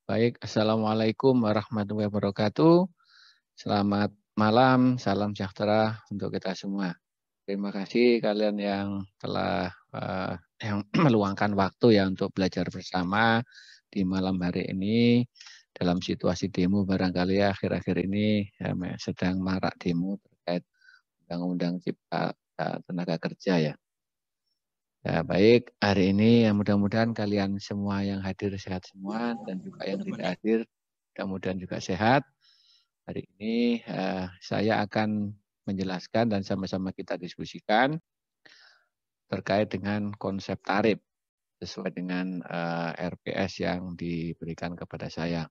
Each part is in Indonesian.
Baik, Assalamualaikum warahmatullahi wabarakatuh. Selamat malam, salam sejahtera untuk kita semua. Terima kasih kalian yang telah yang meluangkan waktu ya untuk belajar bersama di malam hari ini dalam situasi demo barangkali ya akhir-akhir ini sedang marak demo terkait Undang-Undang Cipta Tenaga Kerja ya. Ya, baik, hari ini ya mudah-mudahan kalian semua yang hadir sehat semua dan juga yang tidak hadir mudah-mudahan juga sehat. Hari ini saya akan menjelaskan dan sama-sama kita diskusikan terkait dengan konsep tarif sesuai dengan RPS yang diberikan kepada saya.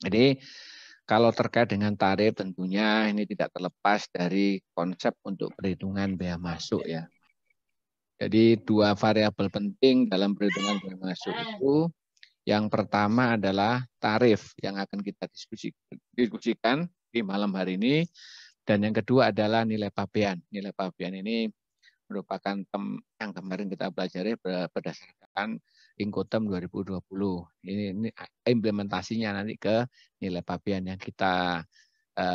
Jadi kalau terkait dengan tarif tentunya ini tidak terlepas dari konsep untuk perhitungan bea masuk ya. Jadi dua variabel penting dalam perhitungan bea masuk itu, yang pertama adalah tarif yang akan kita diskusikan di malam hari ini, dan yang kedua adalah nilai pabean. Nilai pabean ini merupakan yang kemarin kita pelajari berdasarkan Inkotem 2020. Ini implementasinya nanti ke nilai pabean yang kita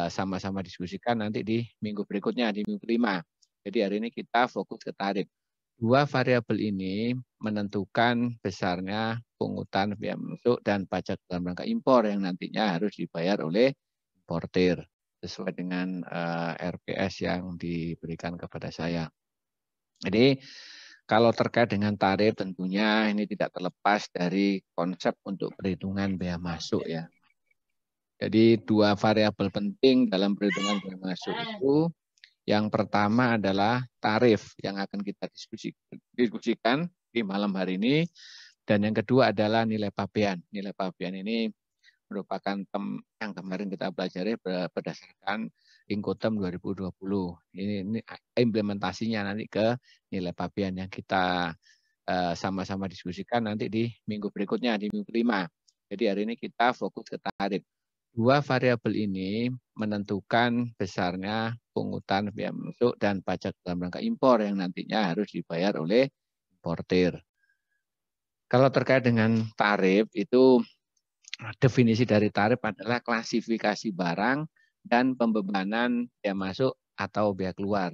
sama-sama diskusikan nanti di minggu berikutnya, di minggu 5. Jadi hari ini kita fokus ke tarif. Dua variabel ini menentukan besarnya pungutan bea masuk dan pajak dalam rangka impor yang nantinya harus dibayar oleh importir sesuai dengan RPS yang diberikan kepada saya. Jadi kalau terkait dengan tarif tentunya ini tidak terlepas dari konsep untuk perhitungan bea masuk ya. Jadi dua variabel penting dalam perhitungan bea masuk itu, yang pertama adalah tarif yang akan kita diskusikan di malam hari ini, dan yang kedua adalah nilai pabean. Nilai pabean ini merupakan yang kemarin kita pelajari berdasarkan Inkotem 2020. Ini implementasinya nanti ke nilai pabean yang kita sama-sama diskusikan nanti di minggu berikutnya, di minggu 5. Jadi hari ini kita fokus ke tarif. Dua variabel ini menentukan besarnya pungutan bea masuk dan pajak dalam rangka impor yang nantinya harus dibayar oleh importir. Kalau terkait dengan tarif itu, definisi dari tarif adalah klasifikasi barang dan pembebanan bea masuk atau bea keluar.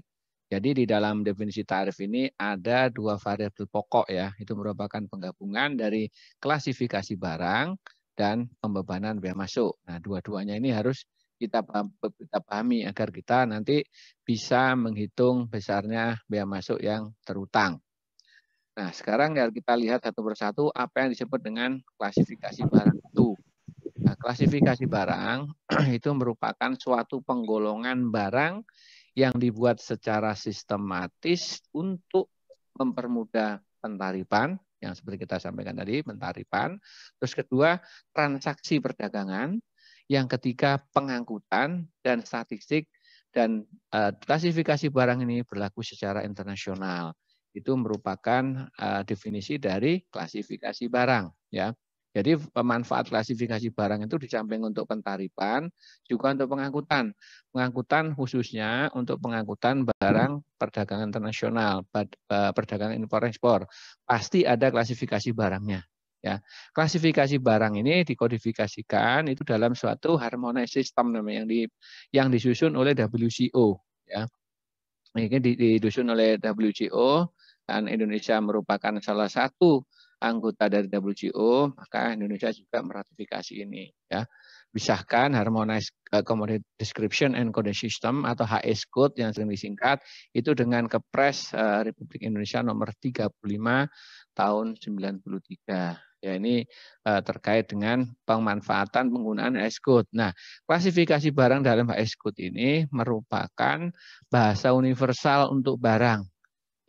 Jadi di dalam definisi tarif ini ada dua variabel pokok ya, itu merupakan penggabungan dari klasifikasi barang dan pembebanan bea masuk. Nah, dua-duanya ini harus kita pahami agar kita nanti bisa menghitung besarnya bea masuk yang terutang. Nah, sekarang ya kita lihat satu persatu apa yang disebut dengan klasifikasi barang itu. Nah, klasifikasi barang itu merupakan suatu penggolongan barang yang dibuat secara sistematis untuk mempermudah pentarifan, yang seperti kita sampaikan tadi, pentarifan. Terus kedua, transaksi perdagangan. Yang ketiga, pengangkutan dan statistik. Dan klasifikasi barang ini berlaku secara internasional. Itu merupakan definisi dari klasifikasi barang, ya. Jadi pemanfaat klasifikasi barang itu di samping untuk pentarifan, juga untuk pengangkutan. Pengangkutan khususnya untuk pengangkutan barang perdagangan internasional, perdagangan impor-ekspor. Pasti ada klasifikasi barangnya. Ya, klasifikasi barang ini dikodifikasikan itu dalam suatu harmonized system namanya yang disusun oleh WCO. Ya, ini disusun oleh WCO dan Indonesia merupakan salah satu anggota dari WCO, maka Indonesia juga meratifikasi ini. Ya, disahkan Harmonized Commodity Description and Coding System atau HS Code yang sering disingkat itu dengan Kepres Republik Indonesia nomor 35 tahun 93. Ya, ini terkait dengan pemanfaatan penggunaan HS Code. Nah, klasifikasi barang dalam HS Code ini merupakan bahasa universal untuk barang.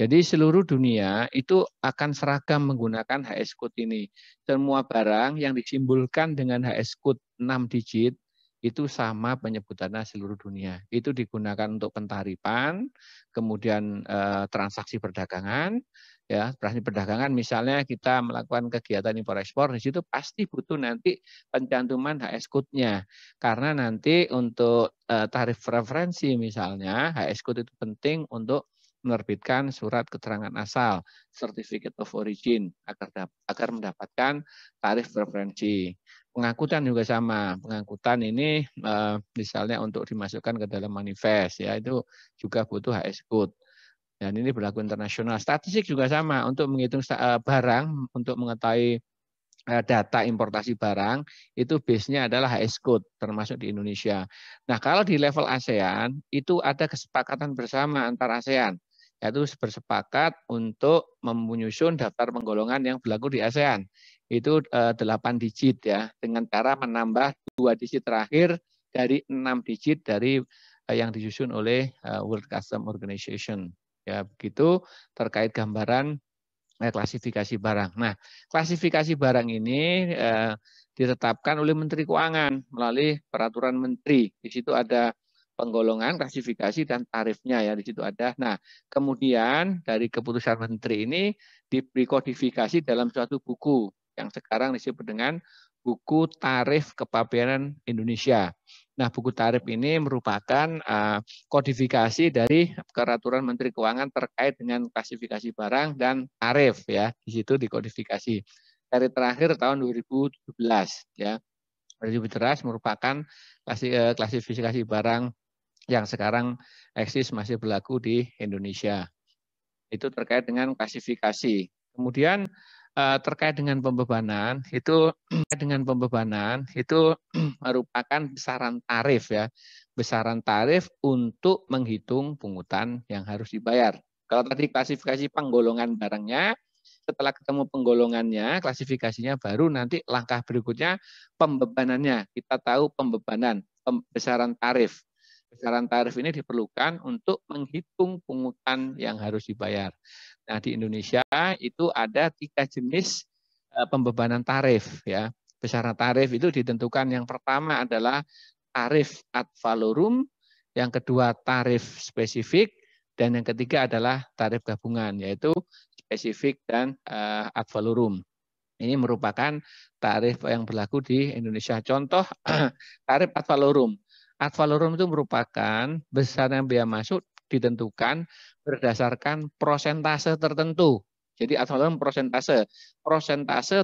Jadi seluruh dunia itu akan seragam menggunakan HS Code ini. Semua barang yang disimbolkan dengan HS Code 6 digit itu sama penyebutannya seluruh dunia. Itu digunakan untuk pentarifan, kemudian transaksi perdagangan. Ya, transaksi perdagangan misalnya kita melakukan kegiatan impor ekspor, di situ pasti butuh nanti pencantuman HS Code-nya. Karena nanti untuk tarif referensi misalnya HS Code itu penting untuk menerbitkan surat keterangan asal, certificate of origin, agar mendapatkan tarif referensi. Pengangkutan juga sama. Pengangkutan ini misalnya untuk dimasukkan ke dalam manifest ya itu juga butuh HS code. Dan ini berlaku internasional. Statistik juga sama untuk menghitung barang, untuk mengetahui data importasi barang itu base-nya adalah HS code termasuk di Indonesia. Nah, kalau di level ASEAN itu ada kesepakatan bersama antar ASEAN, yaitu bersepakat untuk menyusun daftar penggolongan yang berlaku di ASEAN. Itu 8 digit ya, dengan cara menambah 2 digit terakhir dari 6 digit dari yang disusun oleh World Customs Organization. Ya, begitu terkait gambaran klasifikasi barang. Nah, klasifikasi barang ini ditetapkan oleh Menteri Keuangan melalui peraturan menteri. Di situ ada penggolongan, klasifikasi, dan tarifnya ya di situ ada. Nah, kemudian dari keputusan menteri ini dikodifikasi dalam suatu buku yang sekarang disebut dengan buku tarif kepabeanan Indonesia. Nah, buku tarif ini merupakan kodifikasi dari peraturan Menteri Keuangan terkait dengan klasifikasi barang dan tarif ya. Di situ dikodifikasi. Dari terakhir tahun 2017 ya. 2017 merupakan klasifikasi barang yang sekarang eksis masih berlaku di Indonesia. Itu terkait dengan klasifikasi. Kemudian terkait dengan pembebanan itu merupakan besaran tarif ya, besaran tarif untuk menghitung pungutan yang harus dibayar. Kalau tadi klasifikasi penggolongan barangnya, setelah ketemu penggolongannya, klasifikasinya, baru nanti langkah berikutnya pembebanannya. Kita tahu pembebanan, besaran tarif. Besaran tarif ini diperlukan untuk menghitung pungutan yang harus dibayar. Nah, di Indonesia itu ada 3 jenis pembebanan tarif ya. Besaran tarif itu ditentukan, yang pertama adalah tarif ad valorum, yang kedua tarif spesifik, dan yang ketiga adalah tarif gabungan, yaitu spesifik dan ad valorum. Ini merupakan tarif yang berlaku di Indonesia. Contoh tarif ad valorum. Ad valorum itu merupakan besaran biaya masuk ditentukan berdasarkan prosentase tertentu. Jadi ad valorum prosentase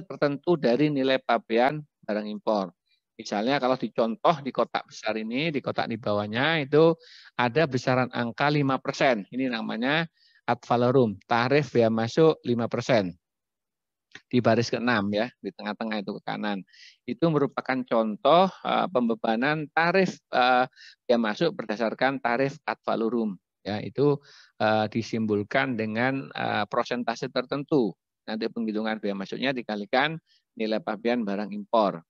tertentu dari nilai pabean barang impor. Misalnya kalau dicontoh di kotak besar ini, di kotak di bawahnya itu ada besaran angka 5%. Ini namanya ad valorum, tarif biaya masuk 5%. Di baris ke-6 ya, di tengah-tengah itu ke kanan. Itu merupakan contoh pembebanan tarif yang masuk berdasarkan tarif ad valorum. Ya, itu disimbolkan dengan prosentase tertentu. Nanti penghitungan biaya masuknya dikalikan nilai pabean barang impor.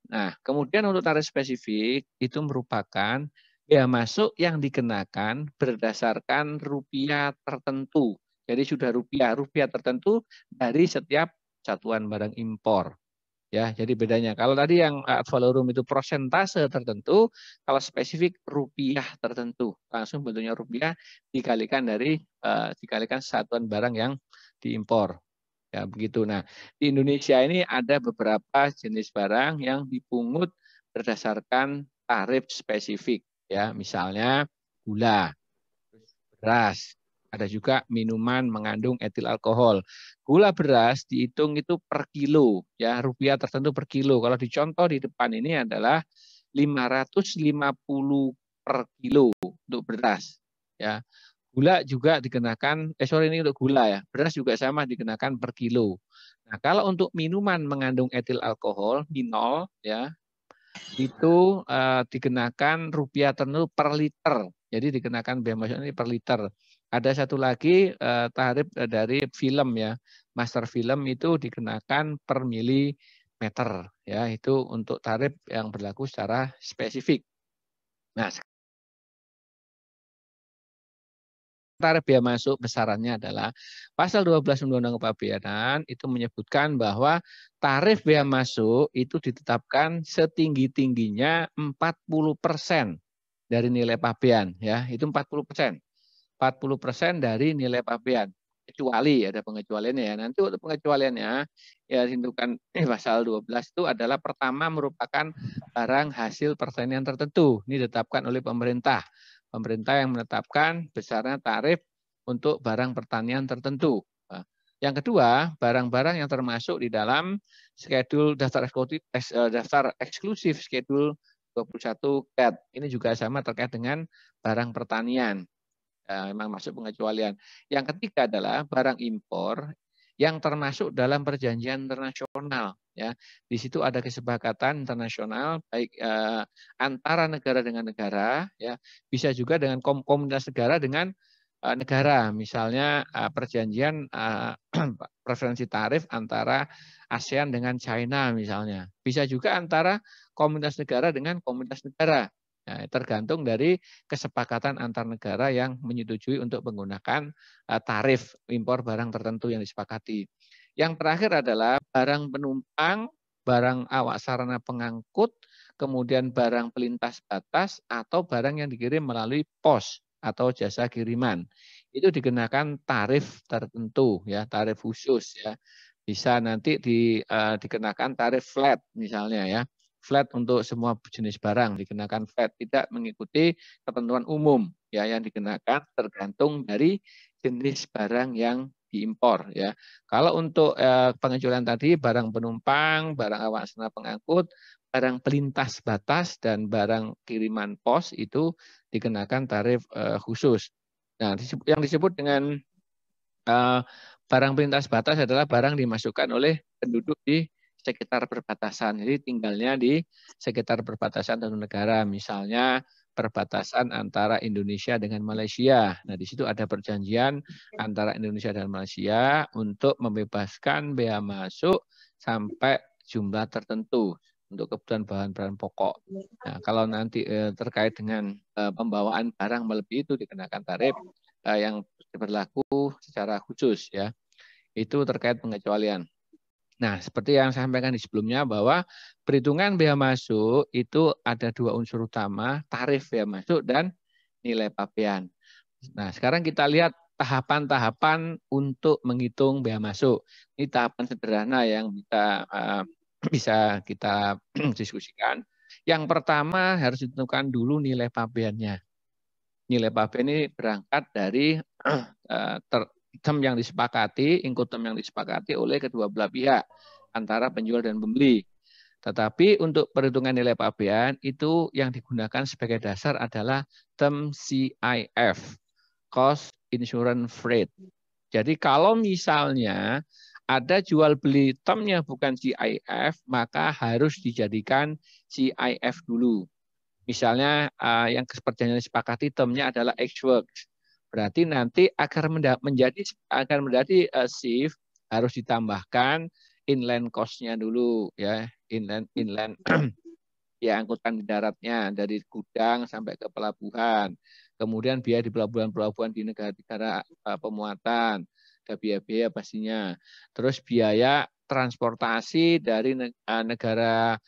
Nah, kemudian untuk tarif spesifik itu merupakan biaya masuk yang dikenakan berdasarkan rupiah tertentu. Jadi sudah rupiah tertentu dari setiap satuan barang impor. Ya, jadi bedanya. Kalau tadi yang ad valorum itu prosentase tertentu, kalau spesifik rupiah tertentu. Langsung bentuknya rupiah dikalikan satuan barang yang diimpor. Ya, begitu. Nah, di Indonesia ini ada beberapa jenis barang yang dipungut berdasarkan tarif spesifik. Ya, misalnya gula, beras, ada juga minuman mengandung etil alkohol. Gula beras dihitung itu per kilo, ya, rupiah tertentu per kilo. Kalau dicontoh di depan ini adalah 550 per kilo untuk beras, ya. Gula juga dikenakan, ini untuk gula ya, beras juga sama dikenakan per kilo. Nah, kalau untuk minuman mengandung etil alkohol, minol, ya, itu dikenakan rupiah tertentu per liter. Jadi dikenakan biaya masuk ini per liter. Ada satu lagi tarif dari film ya, master film itu dikenakan per milimeter. Ya, itu untuk tarif yang berlaku secara spesifik. Nah, tarif biaya masuk besarannya adalah pasal 12 Undang-Undang Kepabeanan itu menyebutkan bahwa tarif biaya masuk itu ditetapkan setinggi-tingginya 40% dari nilai pabean ya, itu 40%. 40% dari nilai pabean. Kecuali ada pengecualiannya ya. Nanti untuk pengecualiannya ya ditentukan pasal 12 itu adalah pertama merupakan barang hasil pertanian tertentu. Ini ditetapkan oleh pemerintah. Pemerintah yang menetapkan besarnya tarif untuk barang pertanian tertentu. Yang kedua, barang-barang yang termasuk di dalam daftar eksklusif schedule 21 CAT. Ini juga sama terkait dengan barang pertanian. Memang masuk pengecualian. Yang ketiga adalah barang impor yang termasuk dalam perjanjian internasional. Ya, di situ ada kesepakatan internasional baik antara negara dengan negara, ya, bisa juga dengan komunitas negara dengan negara, misalnya perjanjian preferensi tarif antara ASEAN dengan China misalnya, bisa juga antara komunitas negara dengan komunitas negara. Nah, tergantung dari kesepakatan antar negara yang menyetujui untuk menggunakan tarif impor barang tertentu yang disepakati. Yang terakhir adalah barang penumpang, barang awak sarana pengangkut, kemudian barang pelintas batas, atau barang yang dikirim melalui pos atau jasa kiriman. Itu dikenakan tarif tertentu, ya, tarif khusus, ya. Bisa nanti dikenakan tarif flat misalnya, ya. Flat untuk semua jenis barang dikenakan flat, tidak mengikuti ketentuan umum, ya, yang dikenakan tergantung dari jenis barang yang diimpor, ya. Kalau untuk pengecualian tadi barang penumpang, barang awak sarana pengangkut, barang pelintas batas dan barang kiriman pos itu dikenakan tarif khusus. Nah, yang disebut dengan barang pelintas batas adalah barang dimasukkan oleh penduduk di sekitar perbatasan. Jadi tinggalnya di sekitar perbatasan satu negara, misalnya perbatasan antara Indonesia dengan Malaysia. Nah, di situ ada perjanjian antara Indonesia dan Malaysia untuk membebaskan bea masuk sampai jumlah tertentu untuk kebutuhan bahan-bahan pokok. Nah, kalau nanti terkait dengan pembawaan barang melebihi itu dikenakan tarif yang berlaku secara khusus, ya. Itu terkait pengecualian. Nah, seperti yang saya sampaikan di sebelumnya bahwa perhitungan bea masuk itu ada dua unsur utama, tarif bea masuk dan nilai pabean. Nah, sekarang kita lihat tahapan-tahapan untuk menghitung bea masuk. Ini tahapan sederhana yang bisa kita diskusikan. Yang pertama harus ditentukan dulu nilai pabeannya. Nilai pabean ini berangkat dari term yang disepakati, incoterm yang disepakati oleh kedua belah pihak antara penjual dan pembeli. Tetapi untuk perhitungan nilai pabean itu yang digunakan sebagai dasar adalah term CIF, Cost Insurance Freight. Jadi kalau misalnya ada jual beli termnya bukan CIF, maka harus dijadikan CIF dulu. Misalnya yang perjanjian disepakati termnya adalah X-Works. Berarti nanti agar menjadi shift harus ditambahkan inland cost-nya dulu, ya, inland ya, angkutan di daratnya dari gudang sampai ke pelabuhan. Kemudian biaya di pelabuhan-pelabuhan di negara-negara pemuatan, ada biaya-biaya pastinya. Terus biaya transportasi dari negara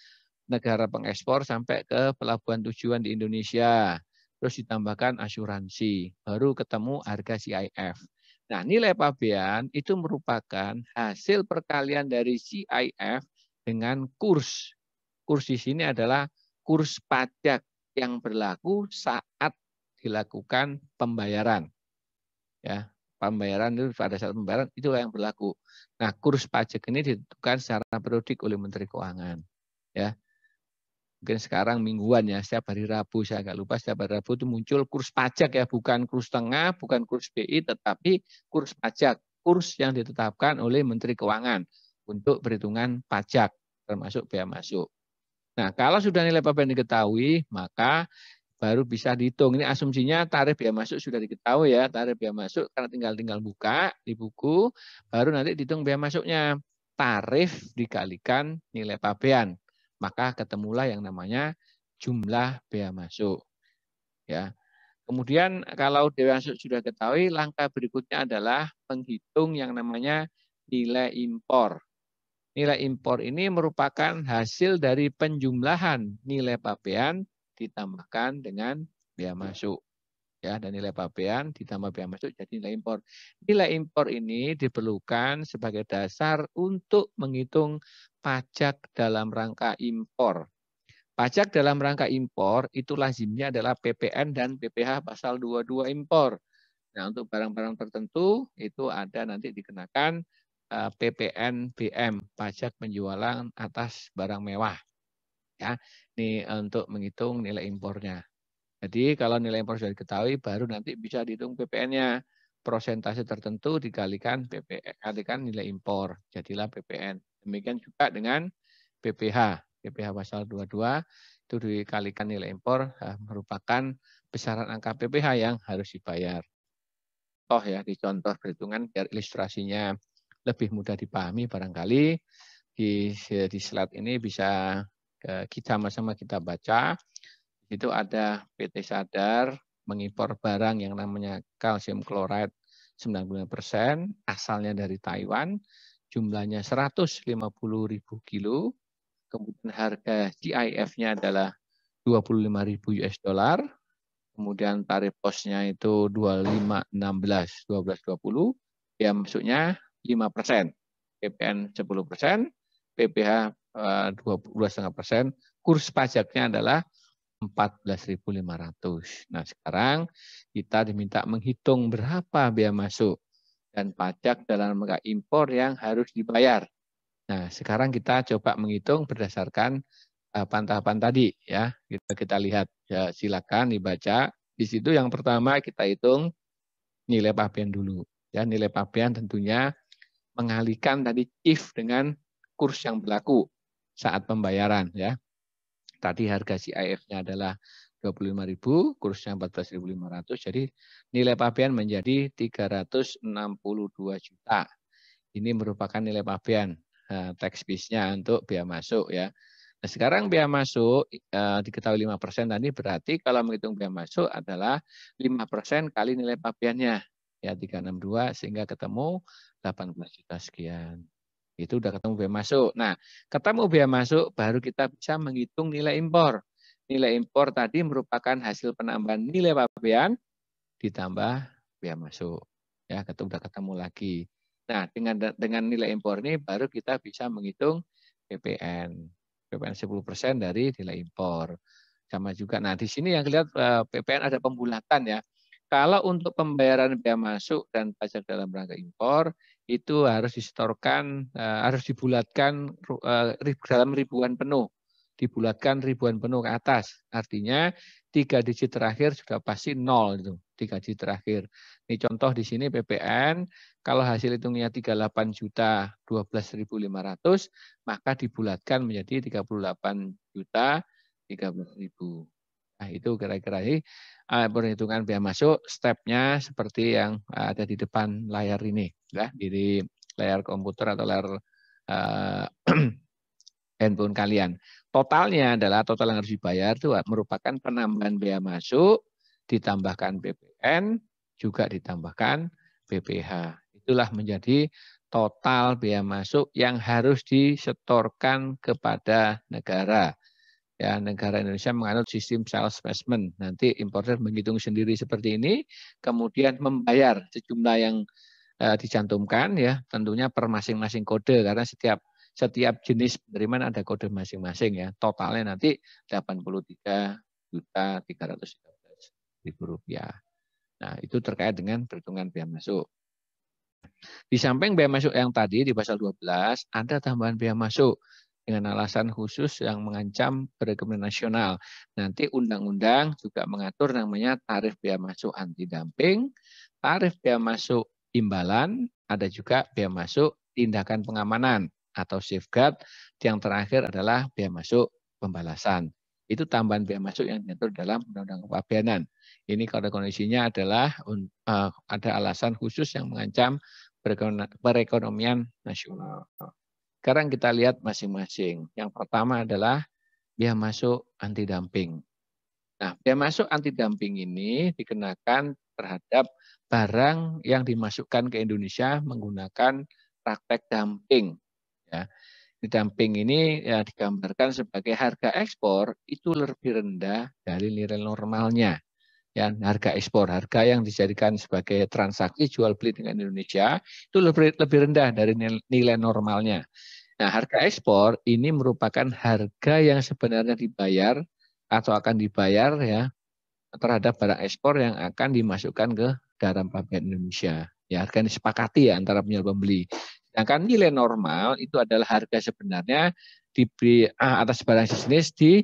pengekspor sampai ke pelabuhan tujuan di Indonesia. Terus ditambahkan asuransi, baru ketemu harga CIF. Nah, nilai pabean itu merupakan hasil perkalian dari CIF dengan kurs. Kurs di sini adalah kurs pajak yang berlaku saat dilakukan pembayaran. Ya, pembayaran itu pada saat pembayaran itu yang berlaku. Nah, kurs pajak ini ditentukan secara periodik oleh Menteri Keuangan. Ya, mungkin sekarang mingguan, ya, setiap hari Rabu, saya agak lupa, setiap hari Rabu itu muncul kurs pajak, ya, bukan kurs tengah, bukan kurs BI, tetapi kurs pajak, kurs yang ditetapkan oleh Menteri Keuangan untuk perhitungan pajak, termasuk bea masuk. Nah, kalau sudah nilai pabean diketahui, maka baru bisa dihitung. Ini asumsinya tarif bea masuk sudah diketahui, ya, tarif bea masuk karena tinggal buka di buku, baru nanti dihitung bea masuknya. Tarif dikalikan nilai pabean. Maka ketemulah yang namanya jumlah bea masuk. Ya. Kemudian kalau bea masuk sudah ketahui, langkah berikutnya adalah menghitung yang namanya nilai impor. Nilai impor ini merupakan hasil dari penjumlahan nilai pabean ditambahkan dengan bea masuk. Ya, dan nilai pabean ditambah bea masuk jadi nilai impor. Nilai impor ini diperlukan sebagai dasar untuk menghitung pajak dalam rangka impor. Pajak dalam rangka impor itu lazimnya adalah PPN dan PPh pasal 22 impor. Nah, untuk barang-barang tertentu itu ada nanti dikenakan PPN BM, pajak penjualan atas barang mewah. Ya, ini untuk menghitung nilai impornya. Jadi kalau nilai impor sudah diketahui, baru nanti bisa dihitung PPN-nya. Prosentase tertentu dikalikan PPN, kalikan nilai impor, jadilah PPN. Demikian juga dengan PPH. PPH pasal 22 itu dikalikan nilai impor, merupakan besaran angka PPH yang harus dibayar. Toh ya, di contoh perhitungan biar ilustrasinya lebih mudah dipahami barangkali di slide ini bisa kita sama-sama kita baca. Itu ada PT Sadar mengimpor barang yang namanya kalsium klorida 95%, asalnya dari Taiwan, jumlahnya 150.000 kilo, kemudian harga GIF-nya adalah 25.000 US dollar, kemudian tarif posnya itu 2516 1220, ya masuknya 5%, PPN 10%, PPH 22,5%, kurs pajaknya adalah 14.500. Nah, sekarang kita diminta menghitung berapa biaya masuk dan pajak dalam rangka impor yang harus dibayar. Nah, sekarang kita coba menghitung berdasarkan tahapan tadi ya. Kita lihat ya, silakan dibaca. Di situ yang pertama kita hitung nilai pabean dulu. Ya, nilai pabean tentunya mengalihkan tadi if dengan kurs yang berlaku saat pembayaran ya. Tadi harga CIF-nya adalah 25.000, kursnya 14.500, jadi nilai pabean menjadi 362 juta. Ini merupakan nilai pabean tax base-nya untuk biaya masuk ya. Nah, sekarang biaya masuk diketahui 5% tadi, berarti kalau menghitung biaya masuk adalah 5% kali nilai pabeannya. Ya 362 sehingga ketemu 18 juta sekian. Itu udah ketemu biaya masuk. Nah, ketemu biaya masuk, baru kita bisa menghitung nilai impor. Nilai impor tadi merupakan hasil penambahan nilai pabean ditambah biaya masuk. Ya, udah ketemu lagi. Nah, dengan nilai impor ini baru kita bisa menghitung PPN. PPN 10% dari nilai impor. Sama juga. Nah, di sini yang lihat PPN ada pembulatan ya. Kalau untuk pembayaran biaya masuk dan pajak dalam rangka impor, itu harus disetorkan, harus dibulatkan dalam ribuan penuh. Dibulatkan ribuan penuh ke atas. Artinya 3 digit terakhir sudah pasti 0 itu. 3 digit terakhir. Ini contoh di sini PPN, kalau hasil hitungnya 38 juta 12.500, maka dibulatkan menjadi 38 juta 13.000. Nah, itu kira-kira ini perhitungan biaya masuk, stepnya seperti yang ada di depan layar ini, ya, di layar komputer atau layar handphone kalian. Totalnya adalah total yang harus dibayar itu merupakan penambahan biaya masuk, ditambahkan PPN, juga ditambahkan PPH. Itulah menjadi total biaya masuk yang harus disetorkan kepada negara. Ya, negara Indonesia menganut sistem sales basement. Nanti importer menghitung sendiri seperti ini, kemudian membayar sejumlah yang dicantumkan ya, tentunya per masing-masing kode karena setiap jenis penerimaan ada kode masing-masing ya. Totalnya nanti 83.313.000 rupiah. Nah, itu terkait dengan perhitungan biaya masuk. Di samping biaya masuk yang tadi di pasal 12 ada tambahan biaya masuk dengan alasan khusus yang mengancam perekonomian nasional. Nanti undang-undang juga mengatur namanya tarif biaya masuk anti dumping, tarif biaya masuk imbalan, ada juga biaya masuk tindakan pengamanan atau safeguard, yang terakhir adalah biaya masuk pembalasan. Itu tambahan biaya masuk yang diatur dalam Undang-Undang Kepabeanan. Ini kalau kondisinya adalah ada alasan khusus yang mengancam perekonomian nasional. Sekarang kita lihat masing-masing. Yang pertama adalah biaya masuk anti dumping. Nah, biaya masuk anti dumping ini dikenakan terhadap barang yang dimasukkan ke Indonesia menggunakan praktek dumping. Ya, di dumping ini ya digambarkan sebagai harga ekspor itu lebih rendah dari nilai normalnya. Ya, harga ekspor, harga yang dijadikan sebagai transaksi jual beli dengan Indonesia itu lebih rendah dari nilai normalnya. Nah, harga ekspor ini merupakan harga yang sebenarnya dibayar atau akan dibayar ya terhadap barang ekspor yang akan dimasukkan ke dalam pabean Indonesia. Ya, harga yang disepakati ya antara penjual pembeli. Sedangkan nilai normal itu adalah harga sebenarnya di atas barang sejenis di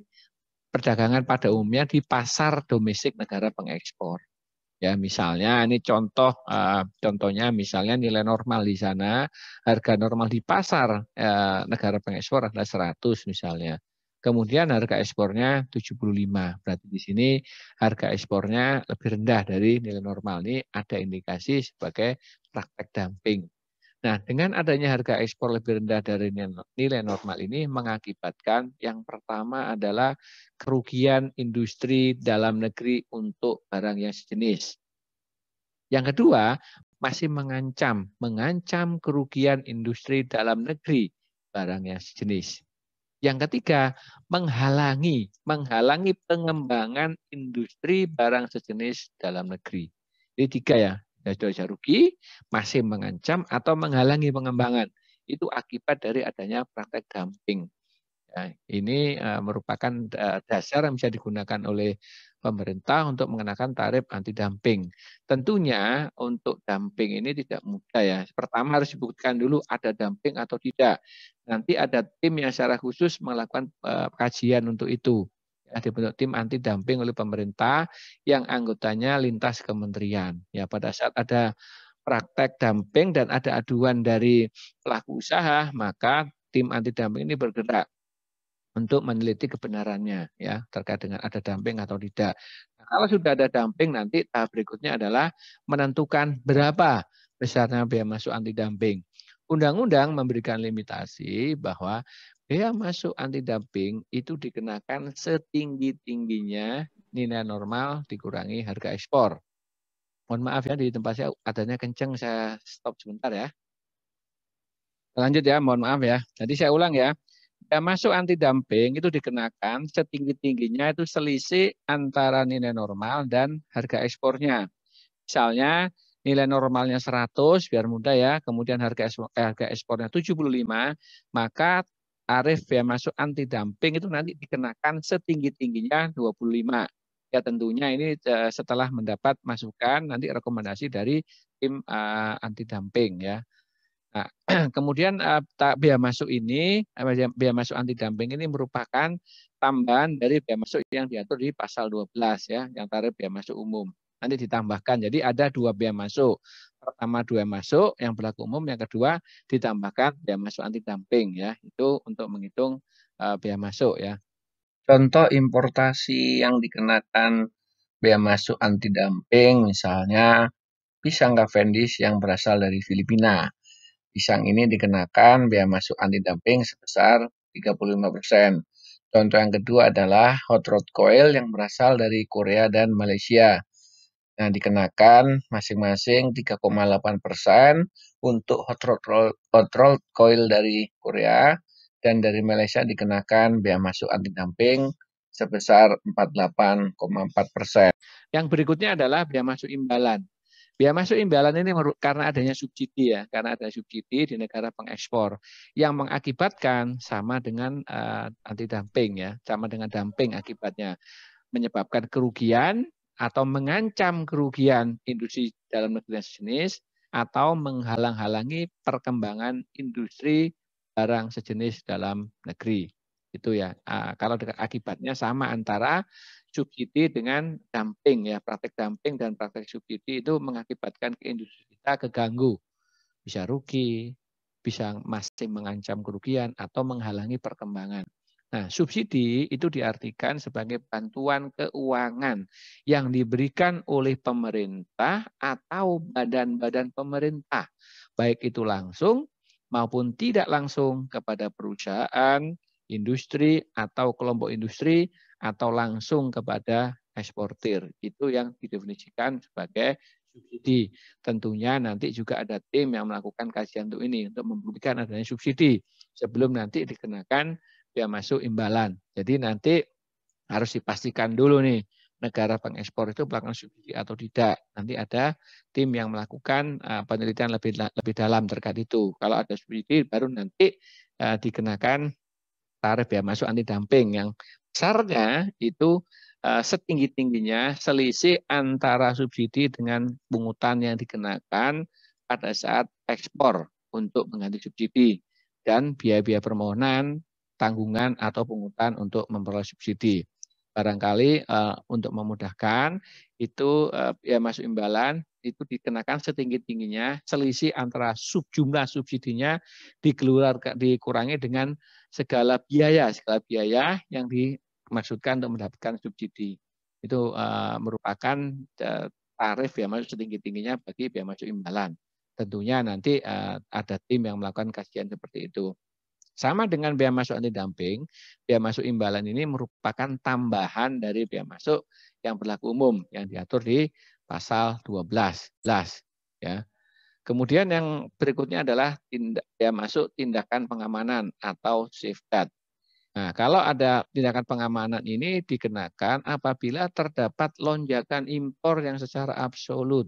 perdagangan pada umumnya di pasar domestik negara pengekspor. Ya, misalnya ini contohnya misalnya nilai normal di sana, harga normal di pasar negara pengekspor adalah 100 misalnya. Kemudian harga ekspornya 75. Berarti di sini harga ekspornya lebih rendah dari nilai normal. Ini ada indikasi sebagai praktek dumping. Nah, dengan adanya harga ekspor lebih rendah dari nilai normal ini mengakibatkan yang pertama adalah kerugian industri dalam negeri untuk barang yang sejenis. Yang kedua, masih mengancam kerugian industri dalam negeri barang yang sejenis. Yang ketiga, menghalangi pengembangan industri barang sejenis dalam negeri. Ini tiga ya. Sudah rugi, masih mengancam atau menghalangi pengembangan. Itu akibat dari adanya praktek dumping. Ya, ini merupakan dasar yang bisa digunakan oleh pemerintah untuk mengenakan tarif anti dumping. Tentunya untuk dumping ini tidak mudah ya. Pertama harus dibuktikan dulu ada dumping atau tidak. Nanti ada tim yang secara khusus melakukan kajian untuk itu. Ya, dibentuk tim anti dumping oleh pemerintah yang anggotanya lintas kementerian. Ya, pada saat ada praktek dumping dan ada aduan dari pelaku usaha, maka tim anti dumping ini bergerak untuk meneliti kebenarannya ya terkait dengan ada dumping atau tidak. Nah, kalau sudah ada dumping nanti tahap berikutnya adalah menentukan berapa besarnya biaya masuk anti dumping. Undang-undang memberikan limitasi bahwa biaya masuk anti dumping itu dikenakan setinggi-tingginya nilai normal dikurangi harga ekspor. Mohon maaf ya di tempat saya adanya kenceng, saya stop sebentar ya. Lanjut ya, mohon maaf ya. Jadi saya ulang ya. Biaya masuk anti dumping itu dikenakan setinggi-tingginya itu selisih antara nilai normal dan harga ekspornya. Misalnya nilai normalnya 100 biar mudah ya, kemudian harga ekspornya 75, maka tarif biaya masuk anti dumping itu nanti dikenakan setinggi-tingginya 25. Ya tentunya ini setelah mendapat masukan nanti rekomendasi dari tim anti dumping ya. Nah, kemudian biaya masuk ini, biaya masuk anti dumping ini merupakan tambahan dari biaya masuk yang diatur di pasal 12 ya, yang tarif biaya masuk umum. Nanti ditambahkan. Jadi ada dua biaya masuk. Pertama biaya masuk yang berlaku umum, yang kedua ditambahkan biaya masuk anti dumping ya. Itu untuk menghitung biaya masuk ya. Contoh importasi yang dikenakan biaya masuk anti dumping misalnya pisang Cavendish yang berasal dari Filipina. Pisang ini dikenakan biaya masuk anti dumping sebesar 35%. Contoh yang kedua adalah hot rod coil yang berasal dari Korea dan Malaysia. Nah, dikenakan masing-masing 3,8% untuk hot rod coil dari Korea dan dari Malaysia dikenakan biaya masuk anti dumping sebesar 48,4%. Yang berikutnya adalah biaya masuk imbalan. Biaya masuk imbalan ini karena adanya subsidi ya, karena ada subsidi di negara pengekspor yang mengakibatkan sama dengan anti dumping ya, sama dengan dumping akibatnya menyebabkan kerugian atau mengancam kerugian industri dalam negeri sejenis atau menghalang-halangi perkembangan industri barang sejenis dalam negeri. Itu ya. Kalau akibatnya sama antara subsidi dengan dumping ya, praktek dumping dan praktek subsidi itu mengakibatkan ke industri kita keganggu, bisa rugi, bisa masih mengancam kerugian atau menghalangi perkembangan. Nah, subsidi itu diartikan sebagai bantuan keuangan yang diberikan oleh pemerintah atau badan-badan pemerintah, baik itu langsung maupun tidak langsung kepada perusahaan, industri atau kelompok industri atau langsung kepada eksportir. Itu yang didefinisikan sebagai subsidi. Tentunya nanti juga ada tim yang melakukan kajian untuk ini, untuk membuktikan adanya subsidi sebelum nanti dikenakan biaya masuk imbalan. Jadi nanti harus dipastikan dulu nih negara pengekspor itu melakukan subsidi atau tidak. Nanti ada tim yang melakukan penelitian lebih dalam terkait itu. Kalau ada subsidi baru nanti dikenakan tarif biaya masuk anti dumping yang besarnya itu setinggi-tingginya selisih antara subsidi dengan pungutan yang dikenakan pada saat ekspor untuk mengganti subsidi dan biaya-biaya permohonan, tanggungan atau pungutan untuk memperoleh subsidi. Barangkali untuk memudahkan itu biaya masuk imbalan itu dikenakan setinggi-tingginya, selisih antara jumlah subsidinya dikurangi dengan segala biaya yang dimaksudkan untuk mendapatkan subsidi. Itu merupakan tarif biaya masuk setinggi-tingginya bagi biaya masuk imbalan. Tentunya nanti ada tim yang melakukan kajian seperti itu. Sama dengan biaya masuk anti dumping, biaya masuk imbalan ini merupakan tambahan dari biaya masuk yang berlaku umum yang diatur di pasal 12. Ya. Kemudian yang berikutnya adalah biaya masuk tindakan pengamanan atau safeguard. Nah, kalau ada tindakan pengamanan ini dikenakan apabila terdapat lonjakan impor yang secara absolut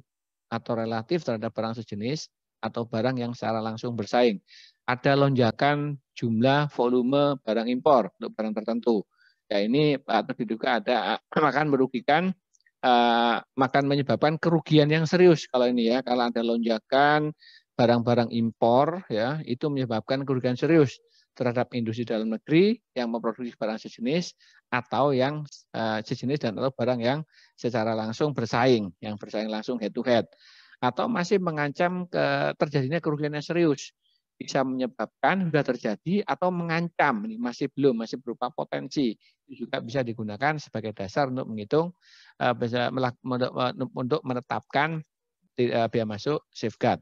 atau relatif terhadap barang sejenis atau barang yang secara langsung bersaing. Ada lonjakan jumlah volume barang impor untuk barang tertentu. Ya ini atau diduga ada akan merugikan, akan menyebabkan kerugian yang serius kalau ini ya. Kalau ada lonjakan barang-barang impor ya itu menyebabkan kerugian serius terhadap industri dalam negeri yang memproduksi barang sejenis atau yang sejenis dan atau barang yang secara langsung bersaing, yang bersaing langsung head to head, atau masih mengancam terjadinya kerugian yang serius, bisa menyebabkan sudah terjadi atau mengancam, ini masih berupa potensi, itu juga bisa digunakan sebagai dasar untuk menghitung untuk menetapkan biaya masuk safeguard.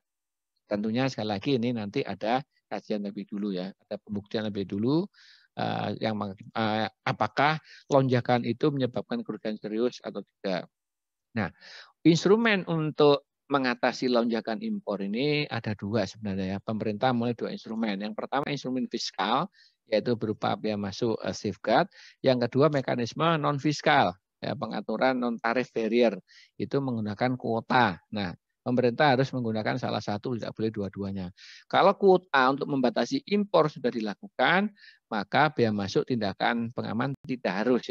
Tentunya sekali lagi ini nanti ada kajian lebih dulu ya, ada pembuktian lebih dulu yang apakah lonjakan itu menyebabkan kerugian serius atau tidak. Nah, instrumen untuk mengatasi lonjakan impor ini ada dua sebenarnya ya. Pemerintah mulai dua instrumen. Yang pertama instrumen fiskal, yaitu berupa biaya masuk safeguard. Yang kedua mekanisme non fiskal, ya, pengaturan non tarif barrier, itu menggunakan kuota. Nah, pemerintah harus menggunakan salah satu, tidak boleh dua-duanya. Kalau kuota untuk membatasi impor sudah dilakukan, maka biaya masuk tindakan pengaman tidak harus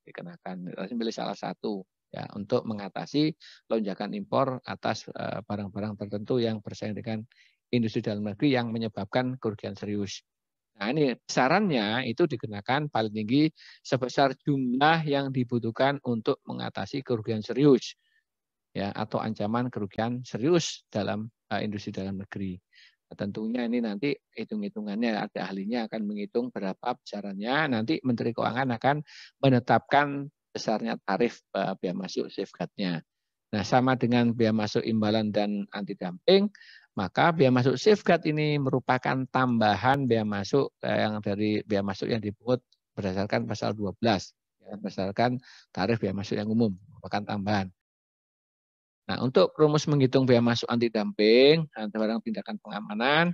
dikenakan. Harus memilih salah satu ya untuk mengatasi lonjakan impor atas barang-barang tertentu yang bersaing dengan industri dalam negeri yang menyebabkan kerugian serius. Nah, ini sarannya itu dikenakan paling tinggi sebesar jumlah yang dibutuhkan untuk mengatasi kerugian serius ya atau ancaman kerugian serius dalam industri dalam negeri. Nah, tentunya ini nanti hitung-hitungannya ada ahlinya akan menghitung berapa besarannya, nanti Menteri Keuangan akan menetapkan besarnya tarif biaya masuk safeguard-nya. Nah, sama dengan biaya masuk imbalan dan anti dumping, maka biaya masuk safeguard ini merupakan tambahan biaya masuk yang dari biaya masuk yang dipungut berdasarkan pasal 12, ya, berdasarkan tarif biaya masuk yang umum, merupakan tambahan. Nah, untuk rumus menghitung biaya masuk anti dumping barang tindakan pengamanan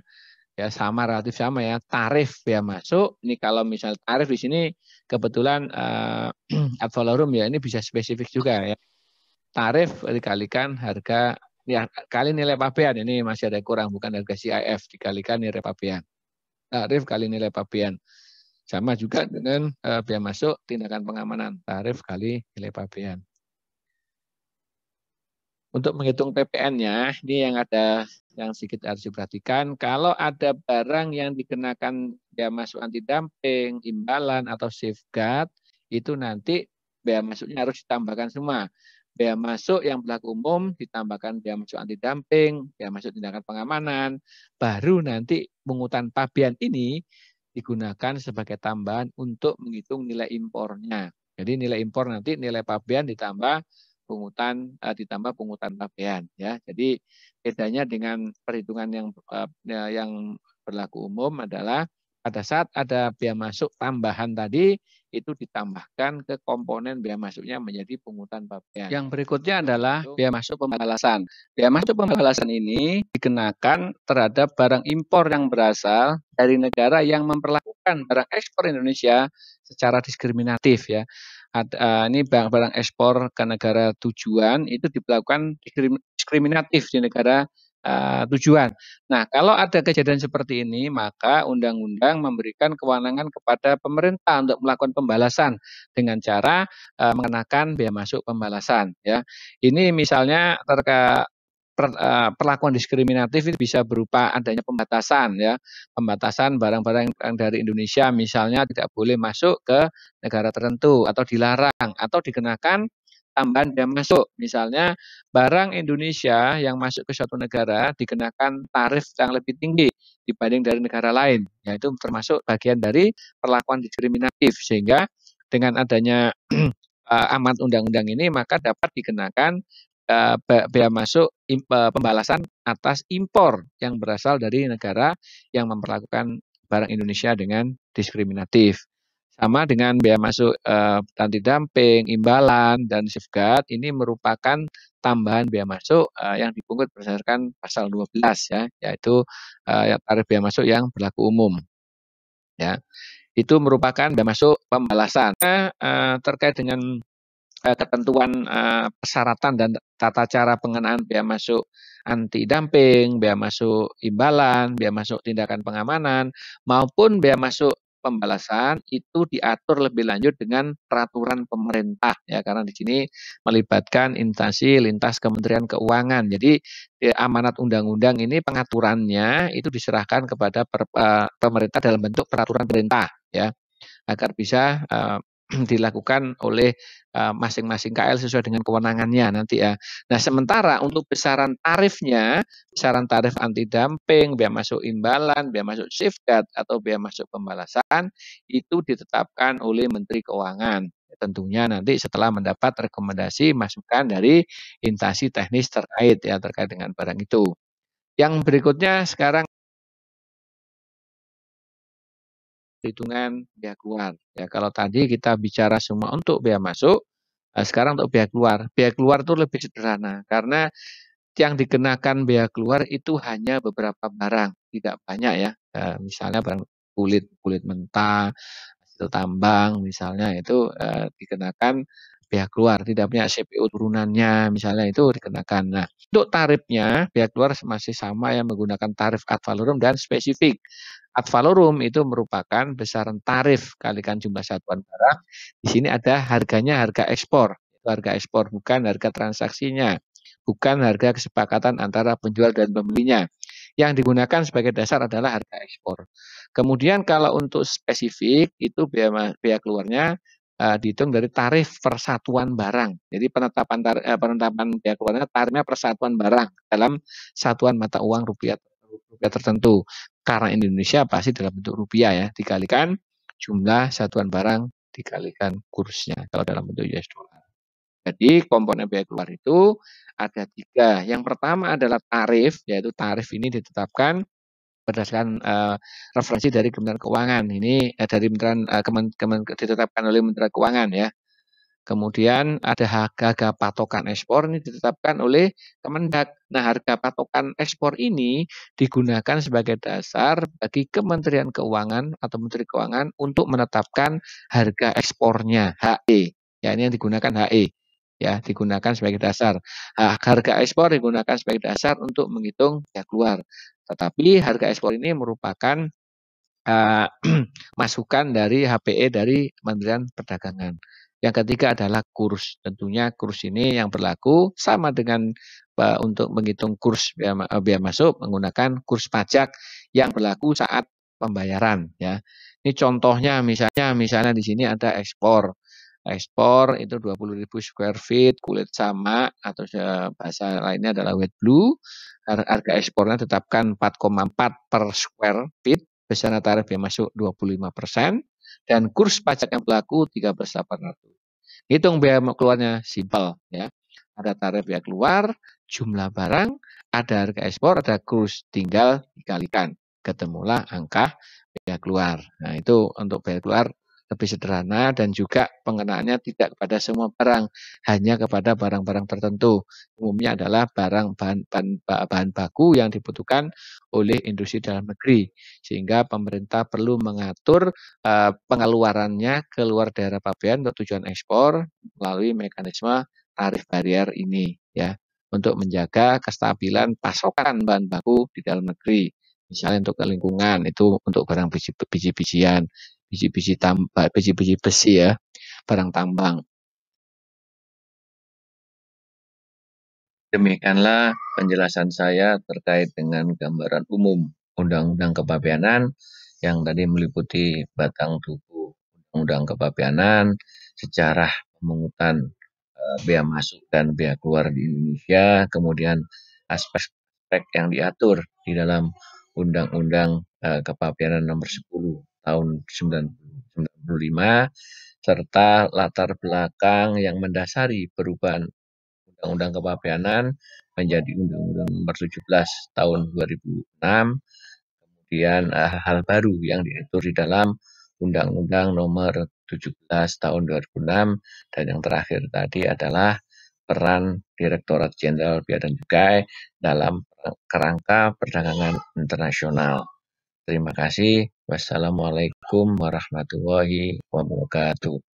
ya relatif sama ya. Tarif biaya masuk ini kalau misal tarif di sini kebetulan ad valorem ya, ini bisa spesifik juga ya. Tarif dikalikan harga ya kali nilai pabean, ini masih ada kurang, bukan harga CIF, dikalikan nilai pabean. Tarif kali nilai pabean. Sama juga dengan biaya masuk tindakan pengamanan, tarif kali nilai pabean. Untuk menghitung PPN-nya, ini yang ada yang sedikit harus diperhatikan. Kalau ada barang yang dikenakan biaya masuk anti dumping, imbalan atau safeguard, itu nanti biaya masuknya harus ditambahkan semua. Biaya masuk yang berlaku umum ditambahkan biaya masuk anti dumping, biaya masuk tindakan pengamanan, baru nanti pungutan pabean ini digunakan sebagai tambahan untuk menghitung nilai impornya. Jadi nilai impor nanti nilai pabean ditambah pungutan pabean ya. Jadi bedanya dengan perhitungan yang berlaku umum adalah pada saat ada biaya masuk tambahan tadi itu ditambahkan ke komponen biaya masuknya menjadi pungutan pabean. Yang berikutnya adalah biaya masuk pembalasan. Biaya masuk pembalasan ini dikenakan terhadap barang impor yang berasal dari negara yang memperlakukan barang ekspor Indonesia secara diskriminatif ya. Ini barang ekspor ke negara tujuan itu dilakukan diskriminatif di negara tujuan. Nah, kalau ada kejadian seperti ini, maka undang-undang memberikan kewenangan kepada pemerintah untuk melakukan pembalasan dengan cara mengenakan biaya masuk pembalasan. Ya, ini misalnya perlakuan diskriminatif ini bisa berupa adanya pembatasan ya, pembatasan barang-barang yang dari Indonesia misalnya tidak boleh masuk ke negara tertentu atau dilarang atau dikenakan tambahan biaya masuk. Misalnya barang Indonesia yang masuk ke suatu negara dikenakan tarif yang lebih tinggi dibanding dari negara lain. Ya, itu termasuk bagian dari perlakuan diskriminatif sehingga dengan adanya amat undang-undang ini maka dapat dikenakan bea masuk pembalasan atas impor yang berasal dari negara yang memperlakukan barang Indonesia dengan diskriminatif. Sama dengan bea masuk anti dumping, imbalan, dan safeguard ini merupakan tambahan bea masuk yang dipungut berdasarkan pasal 12 ya, yaitu tarif bea masuk yang berlaku umum. Ya, itu merupakan bea masuk pembalasan. Terkait dengan ketentuan persyaratan dan tata cara pengenaan bea masuk anti dumping, bea masuk imbalan, bea masuk tindakan pengamanan maupun bea masuk pembalasan itu diatur lebih lanjut dengan peraturan pemerintah ya karena di sini melibatkan instansi lintas Kementerian Keuangan. Jadi amanat undang-undang ini pengaturannya itu diserahkan kepada pemerintah dalam bentuk peraturan pemerintah ya agar bisa dilakukan oleh masing-masing KL sesuai dengan kewenangannya nanti ya. Nah, sementara untuk besaran tarifnya, besaran tarif anti dumping, bea masuk imbalan, bea masuk safeguard atau bea masuk pembalasan itu ditetapkan oleh Menteri Keuangan. Tentunya nanti setelah mendapat rekomendasi masukan dari instansi teknis terkait ya terkait dengan barang itu. Yang berikutnya sekarang perhitungan bea keluar. Ya, kalau tadi kita bicara semua untuk bea masuk, sekarang untuk bea keluar. Bea keluar itu lebih sederhana karena yang dikenakan bea keluar itu hanya beberapa barang, tidak banyak ya. Misalnya barang kulit mentah, hasil tambang misalnya itu dikenakan bea keluar, tidak punya CPO turunannya misalnya itu dikenakan. Nah, untuk tarifnya bea keluar masih sama yang menggunakan tarif ad valorem dan spesifik. Ad valorem itu merupakan besaran tarif kalikan jumlah satuan barang. Di sini ada harganya harga ekspor, harga ekspor bukan harga transaksinya, bukan harga kesepakatan antara penjual dan pembelinya. Yang digunakan sebagai dasar adalah harga ekspor. Kemudian kalau untuk spesifik itu biaya keluarnya dihitung dari tarif persatuan barang. Jadi penetapan biaya keluarnya tarifnya persatuan barang dalam satuan mata uang rupiah tertentu. Karena Indonesia pasti dalam bentuk rupiah ya, dikalikan jumlah satuan barang dikalikan kursnya kalau dalam bentuk US dollar. Jadi komponen biaya keluar itu ada 3. Yang pertama adalah tarif, yaitu tarif ini ditetapkan berdasarkan referensi dari Kementerian Keuangan. Ini dari ditetapkan oleh Kementerian Keuangan ya. Kemudian ada harga patokan ekspor ini ditetapkan oleh Kemendak. Nah, harga patokan ekspor ini digunakan sebagai dasar bagi Kementerian Keuangan atau Menteri Keuangan untuk menetapkan harga ekspornya, HE. Ya, ini yang digunakan HE. Ya, digunakan sebagai dasar. Harga ekspor digunakan sebagai dasar untuk menghitung biaya keluar. Tetapi harga ekspor ini merupakan masukan dari HPE dari Kementerian Perdagangan. Yang ketiga adalah kurs. Tentunya kurs ini yang berlaku sama dengan untuk menghitung kurs biaya masuk menggunakan kurs pajak yang berlaku saat pembayaran ya. Ini contohnya misalnya di sini ada ekspor. Ekspor itu 20.000 square feet kulit sama atau bahasa lainnya adalah wet blue. Harga ekspornya tetapkan 4,4 per square feet besaran tarif biaya masuk 25% dan kurs pajak yang berlaku 13.800. Hitung biaya keluarnya simpel ya. Ada tarif biaya keluar, jumlah barang, ada harga ekspor, ada kurs, tinggal dikalikan. Ketemulah angka biaya keluar. Nah, itu untuk biaya keluar lebih sederhana dan juga pengenaannya tidak kepada semua barang, hanya kepada barang-barang tertentu. Umumnya adalah bahan baku yang dibutuhkan oleh industri dalam negeri, sehingga pemerintah perlu mengatur pengeluarannya keluar daerah pabean untuk tujuan ekspor melalui mekanisme tarif barier ini ya untuk menjaga kestabilan pasokan bahan baku di dalam negeri. Misalnya untuk lingkungan itu untuk barang biji-bijian, biji-biji besi ya, barang tambang. Demikianlah penjelasan saya terkait dengan gambaran umum Undang-Undang Kepabeanan yang tadi meliputi batang tubuh Undang-Undang Kepabeanan, sejarah pemungutan bea masuk dan bea keluar di Indonesia, kemudian aspek-aspek yang diatur di dalam Undang-Undang Kepabeanan Nomor 10 tahun 1995, serta latar belakang yang mendasari perubahan Undang-Undang Kepabeanan menjadi Undang-Undang Nomor 17 tahun 2006, kemudian hal baru yang diatur di dalam Undang-Undang Nomor 17 tahun 2006, dan yang terakhir tadi adalah peran Direktorat Jenderal Bea dan Cukai dalam kerangka perdagangan internasional. Terima kasih. Wassalamualaikum warahmatullahi wabarakatuh.